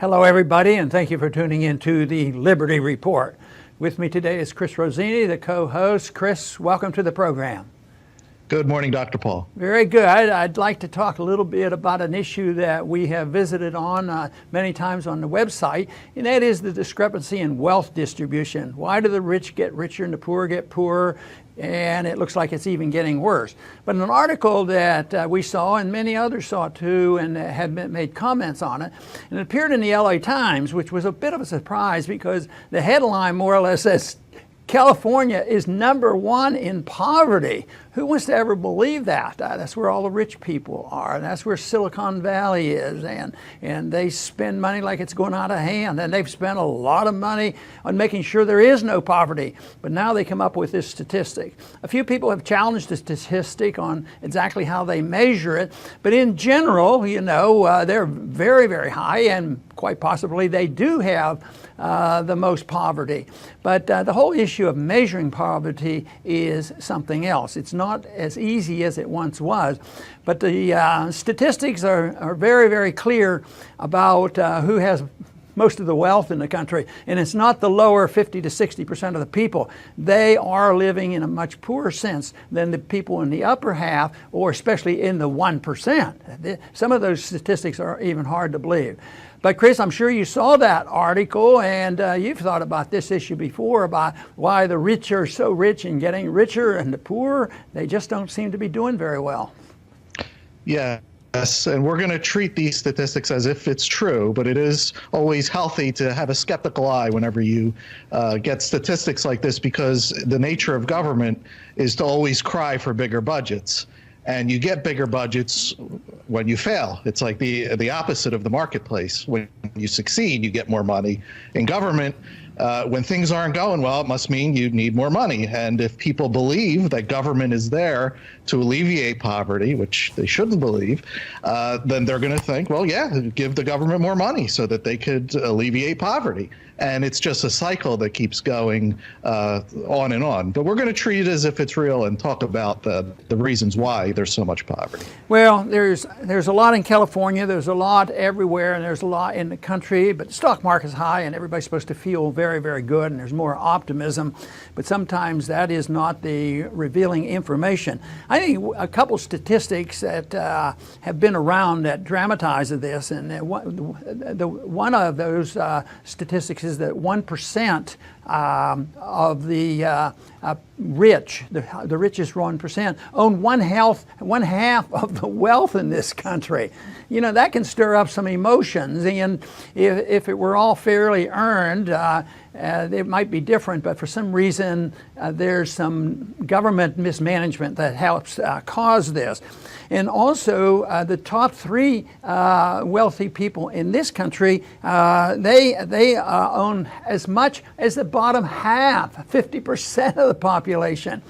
Hello, everybody, and thank you for tuning in to the Liberty Report. With me today is Chris Rossini, the co-host. Chris, welcome to the program. Good morning, Dr. Paul. Very good. I'd like to talk a little bit about an issue that we have visited on many times on the website, and that is the discrepancy in wealth distribution. Why do the rich get richer and the poor get poorer? And it looks like it's even getting worse. But an article that we saw, and many others saw too, and had made comments on it, and it appeared in the LA Times, which was a bit of a surprise because the headline more or less says, California is #1 in poverty. Who wants to ever believe that? That's where all the rich people are, and that's where Silicon Valley is, and they spend money like it's going out of hand, and they've spent a lot of money on making sure there is no poverty. But now they come up with this statistic. A few people have challenged the statistic on exactly how they measure it, but in general, you know, they're very, very high, and quite possibly they do have the most poverty. But the whole issue of measuring poverty is something else. It's not as easy as it once was, but the statistics are very, very clear about who has most of the wealth in the country, and it's not the lower 50 to 60% of the people. They are living in a much poorer sense than the people in the upper half, or especially in the 1%. Some of those statistics are even hard to believe. But Chris, I'm sure you saw that article, and you've thought about this issue before, about why the rich are so rich and getting richer, and the poor, they just don't seem to be doing very well. Yes, and we're going to treat these statistics as if it's true, but it is always healthy to have a skeptical eye whenever you get statistics like this, because the nature of government is to always cry for bigger budgets. And you get bigger budgets when you fail. It's like the opposite of the marketplace. When you succeed, you get more money. In government, when things aren't going well, it must mean you need more money. And if people believe that government is there to alleviate poverty, which they shouldn't believe, then they're going to think, well, yeah, give the government more money so that they could alleviate poverty. And it's just a cycle that keeps going on and on. But we're going to treat it as if it's real and talk about the reasons why there's so much poverty. Well, there's a lot in California, there's a lot everywhere, and there's a lot in the country, but the stock market is high and everybody's supposed to feel very, very good, and there's more optimism. But sometimes that is not the revealing information. I think a couple statistics that have been around that dramatize this, and one of those statistics is that 1% of the rich, the richest 1%, own one half of the wealth in this country. You know, that can stir up some emotions, and if it were all fairly earned, it might be different, but for some reason there's some government mismanagement that helps cause this. And also the top 3 wealthy people in this country, they own as much as the bottom half, 50% of the population.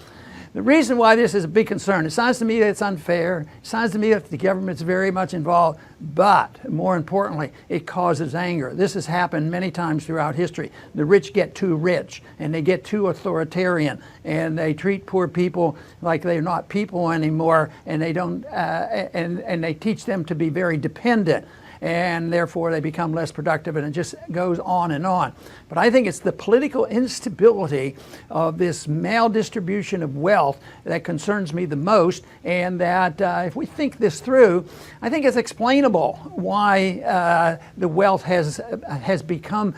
The reason why this is a big concern, it sounds to me that it's unfair, it sounds to me that the government's very much involved, but more importantly, it causes anger. This has happened many times throughout history. The rich get too rich, and they get too authoritarian, and they treat poor people like they're not people anymore, and they don't, and they teach them to be very dependent. And therefore they become less productive, and it just goes on and on. But I think it's the political instability of this maldistribution of wealth that concerns me the most, and that if we think this through, I think it's explainable why the wealth has become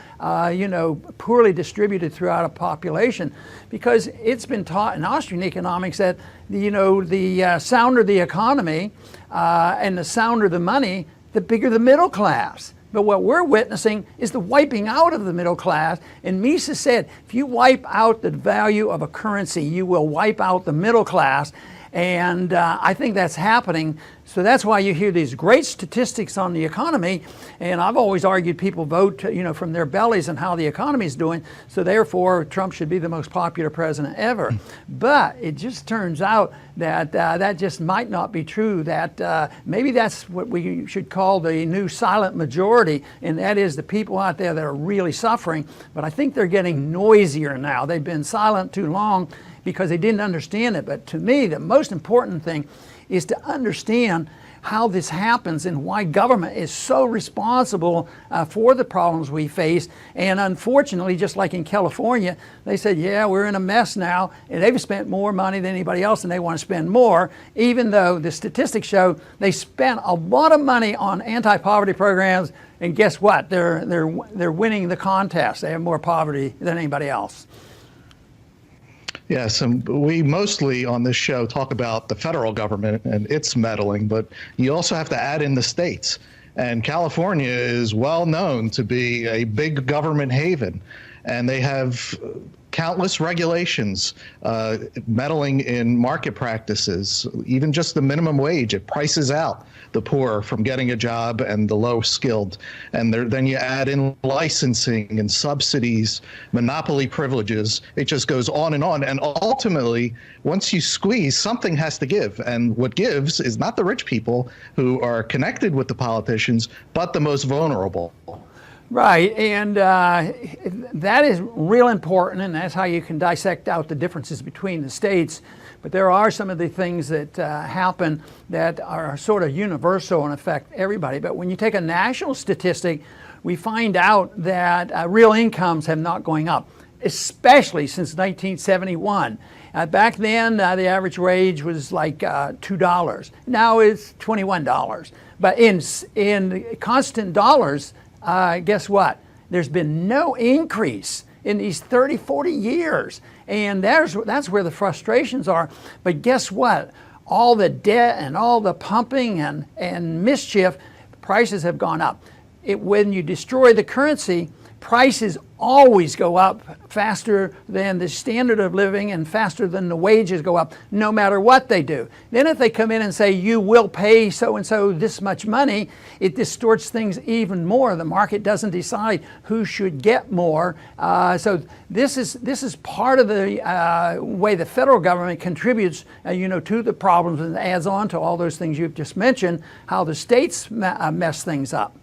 poorly distributed throughout a population, because it's been taught in Austrian economics that the sounder the economy and the sounder the money, the bigger the middle class. But what we're witnessing is the wiping out of the middle class. And Mises said, if you wipe out the value of a currency, you will wipe out the middle class. And I think that's happening. So that's why you hear these great statistics on the economy. And I've always argued people vote, from their bellies and how the economy is doing. So therefore, Trump should be the most popular president ever. But it just turns out that that just might not be true. That maybe that's what we should call the new silent majority. And that is the people out there that are really suffering. But I think they're getting noisier now. They've been silent too long because they didn't understand it. But to me, the most important thing is to understand how this happens and why government is so responsible for the problems we face. And unfortunately, just like in California, they said, yeah, we're in a mess now, and they've spent more money than anybody else, and they want to spend more, even though the statistics show they spent a lot of money on anti-poverty programs, and guess what? They're winning the contest. They have more poverty than anybody else. Yes, and we mostly on this show talk about the federal government and its meddling, but you also have to add in the states. And California is well known to be a big government haven, and they have countless regulations meddling in market practices. Even just the minimum wage, it prices out the poor from getting a job and the low skilled. And then you add in licensing and subsidies, monopoly privileges. It just goes on. And ultimately, once you squeeze, something has to give. And what gives is not the rich people who are connected with the politicians, but the most vulnerable. Right, and that is real important, and that's how you can dissect out the differences between the states. But there are some of the things that happen that are sort of universal and affect everybody. But when you take a national statistic, we find out that real incomes have not going up, especially since 1971. Back then, the average wage was like $2. Now it's $21. But in constant dollars, guess what? There's been no increase in these 30, 40 years. And that's where the frustrations are. But guess what? All the debt and all the pumping and mischief, prices have gone up. When you destroy the currency, prices always go up faster than the standard of living and faster than the wages go up, no matter what they do. Then if they come in and say, you will pay so-and-so this much money, it distorts things even more. The market doesn't decide who should get more. So this is part of the way the federal government contributes to the problems, and adds on to all those things you've just mentioned, how the states mess things up.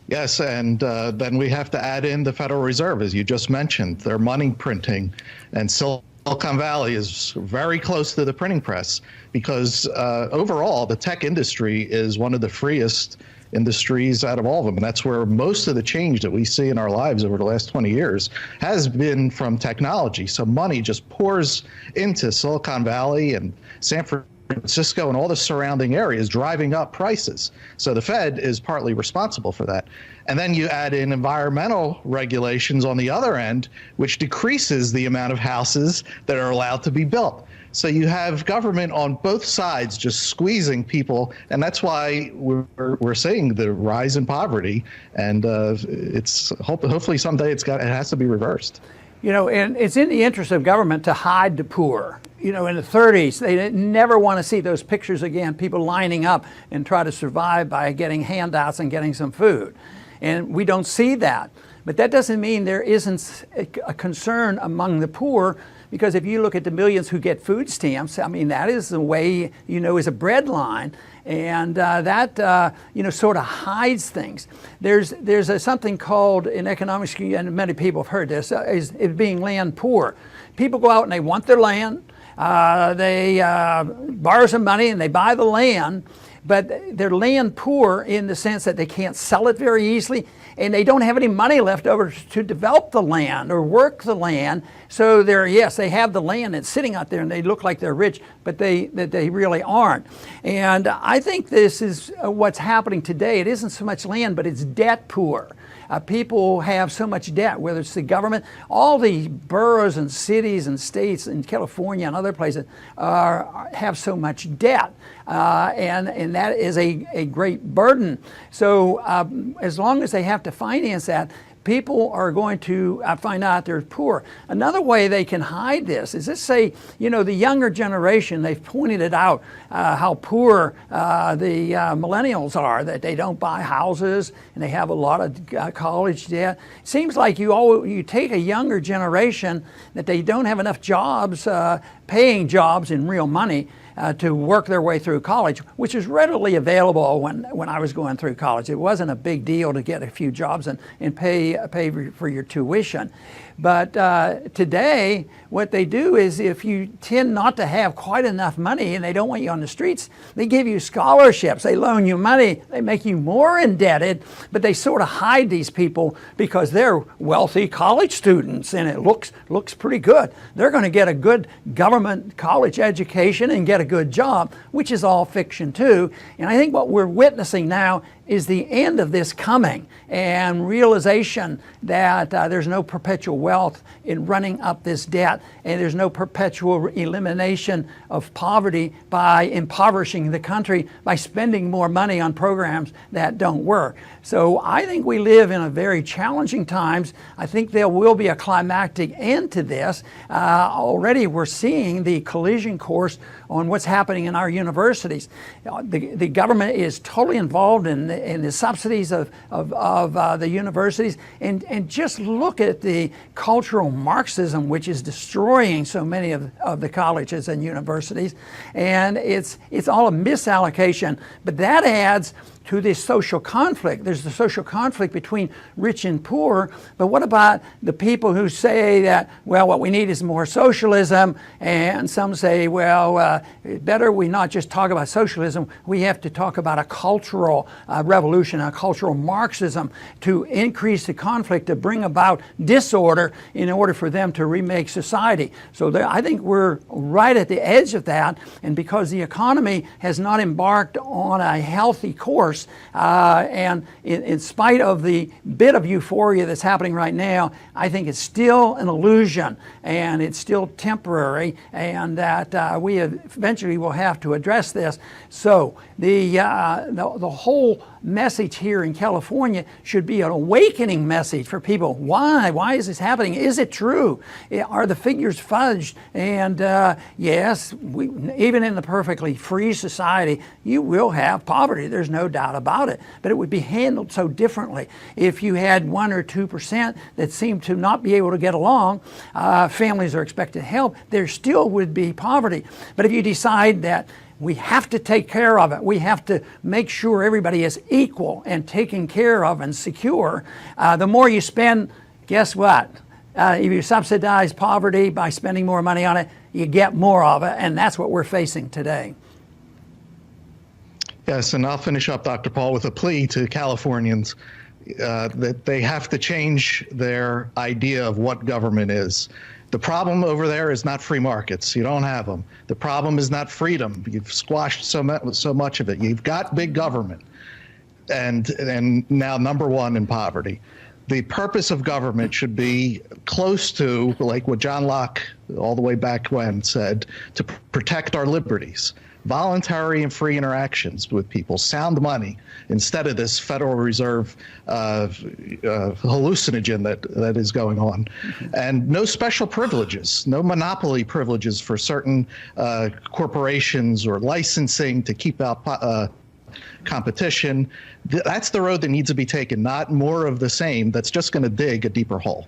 Yes, and then we have to add in the Federal Reserve, as you just mentioned, their money printing. And Silicon Valley is very close to the printing press because overall, the tech industry is one of the freest industries out of all of them. And that's where most of the change that we see in our lives over the last 20 years has been from technology. So money just pours into Silicon Valley and San Francisco and all the surrounding areas, driving up prices. So the Fed is partly responsible for that. And then you add in environmental regulations on the other end, which decreases the amount of houses that are allowed to be built. So you have government on both sides just squeezing people, and that's why we're seeing the rise in poverty. And it's hopefully someday it has to be reversed. And it's in the interest of government to hide the poor. In the 30s, they never want to see those pictures again, people lining up and try to survive by getting handouts and getting some food. And we don't see that. But that doesn't mean there isn't a concern among the poor, because if you look at the millions who get food stamps, I mean, that is the way, is a bread line. And that sort of hides things. There's something called in economics, and many people have heard this, is being land poor. People go out and they want their land. They borrow some money and they buy the land, but they're land poor in the sense that they can't sell it very easily, and they don't have any money left over to develop the land or work the land. So they have the land, it's sitting out there and they look like they're rich, but they really aren't. And I think this is what's happening today. It isn't so much land, but it's debt poor. People have so much debt, whether it's the government, all the boroughs and cities and states in California and other places have so much debt. And that is a great burden. So as long as they have to finance that, people are going to find out they're poor. Another way they can hide this is, let's say, the younger generation, they've pointed it out, how poor the millennials are, that they don't buy houses and they have a lot of college debt. It seems like you take a younger generation that they don't have enough jobs, paying jobs in real money, to work their way through college, which is readily available when I was going through college. It wasn't a big deal to get a few jobs and pay for your tuition. But today, what they do is if you tend not to have quite enough money and they don't want you on the streets, they give you scholarships, they loan you money, they make you more indebted, but they sort of hide these people because they're wealthy college students and it looks pretty good. They're going to get a good government college education and get a good job, which is all fiction too. And I think what we're witnessing now is the end of this coming and realization that there's no perpetual wealth in running up this debt, and there's no perpetual elimination of poverty by impoverishing the country by spending more money on programs that don't work. So I think we live in a very challenging times. I think there will be a climactic end to this. Already we're seeing the collision course on what's happening in our universities. The government is totally involved in the subsidies of the universities, and just look at the cultural Marxism which is destroying so many of the colleges and universities, and it's all a misallocation, but that adds to this social conflict. There's the social conflict between rich and poor, but what about the people who say that, well, what we need is more socialism, and some say, well, better we not just talk about socialism, we have to talk about a cultural revolution, a cultural Marxism to increase the conflict, to bring about disorder in order for them to remake society. So I think we're right at the edge of that, and because the economy has not embarked on a healthy course, and in spite of the bit of euphoria that's happening right now, I think it's still an illusion and it's still temporary, and that we eventually will have to address this. So the whole message here in California should be an awakening message for people. Why? Why is this happening? Is it true? Are the figures fudged? And yes, even in the perfectly free society, you will have poverty. There's no doubt about it. But it would be handled so differently. If you had 1 or 2% that seem to not be able to get along, families are expected help, there still would be poverty. But if you decide that we have to take care of it, we have to make sure everybody is equal and taken care of and secure, the more you spend, guess what? If you subsidize poverty by spending more money on it, you get more of it, and that's what we're facing today. Yes, and I'll finish up, Dr. Paul, with a plea to Californians that they have to change their idea of what government is. The problem over there is not free markets. You don't have them. The problem is not freedom. You've squashed so much of it. You've got big government, and now #1 in poverty. The purpose of government should be close to, like what John Locke, all the way back when, said, to protect our liberties. Voluntary and free interactions with people, sound money, instead of this Federal Reserve hallucinogen that is going on. And no special privileges, no monopoly privileges for certain corporations or licensing to keep out competition. That's the road that needs to be taken, not more of the same that's just going to dig a deeper hole.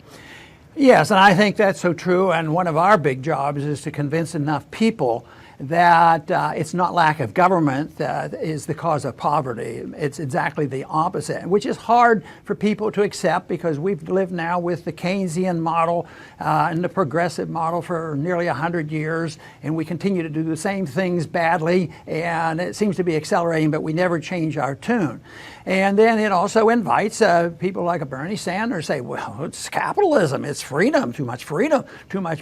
Yes, and I think that's so true, and one of our big jobs is to convince enough people that it's not lack of government that is the cause of poverty. It's exactly the opposite, which is hard for people to accept because we've lived now with the Keynesian model and the progressive model for nearly 100 years, and we continue to do the same things badly, and it seems to be accelerating, but we never change our tune. And then it also invites people like a Bernie Sanders say, well, it's capitalism, it's freedom, too much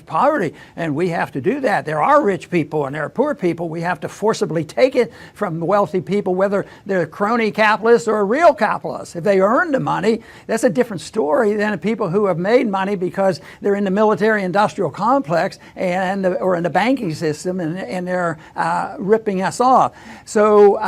poverty, and we have to do that. There are rich people and there are poor people. We have to forcibly take it from the wealthy people, whether they're crony capitalists or real capitalists. If they earn the money, that's a different story than people who have made money because they're in the military-industrial complex or in the banking system, and they're ripping us off. So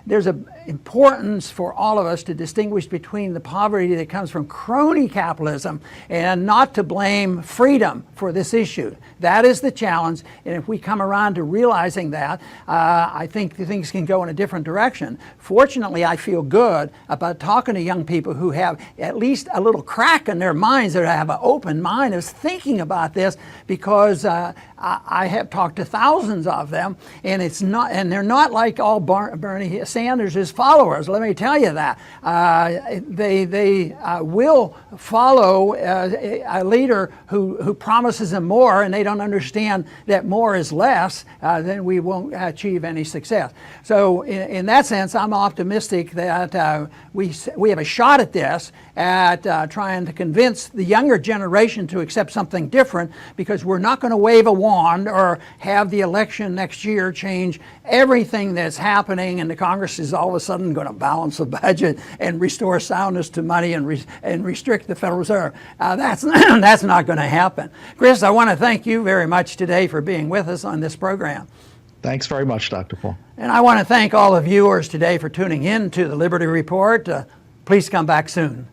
there's importance for all of us to distinguish between the poverty that comes from crony capitalism and not to blame freedom for this issue. That is the challenge, and if we come around to realizing that, I think things can go in a different direction. Fortunately, I feel good about talking to young people who have at least a little crack in their minds, that have an open mind of thinking about this, because I have talked to thousands of them, and they're not like all Bernie Sanders' followers. Let me tell you that they will follow a leader who promises them more, and they don't understand that more is less. Then we won't achieve any success. So in that sense, I'm optimistic that we have a shot at this, at trying to convince the younger generation to accept something different, because we're not going to wave a wand or have the election next year change everything that's happening, and the Congress is all of a sudden going to balance the budget and restore soundness to money and restrict the Federal Reserve. That's not going to happen. Chris, I want to thank you very much today for being with us on this program. Thanks very much, Dr. Paul. And I want to thank all the viewers today for tuning in to the Liberty Report. Please come back soon.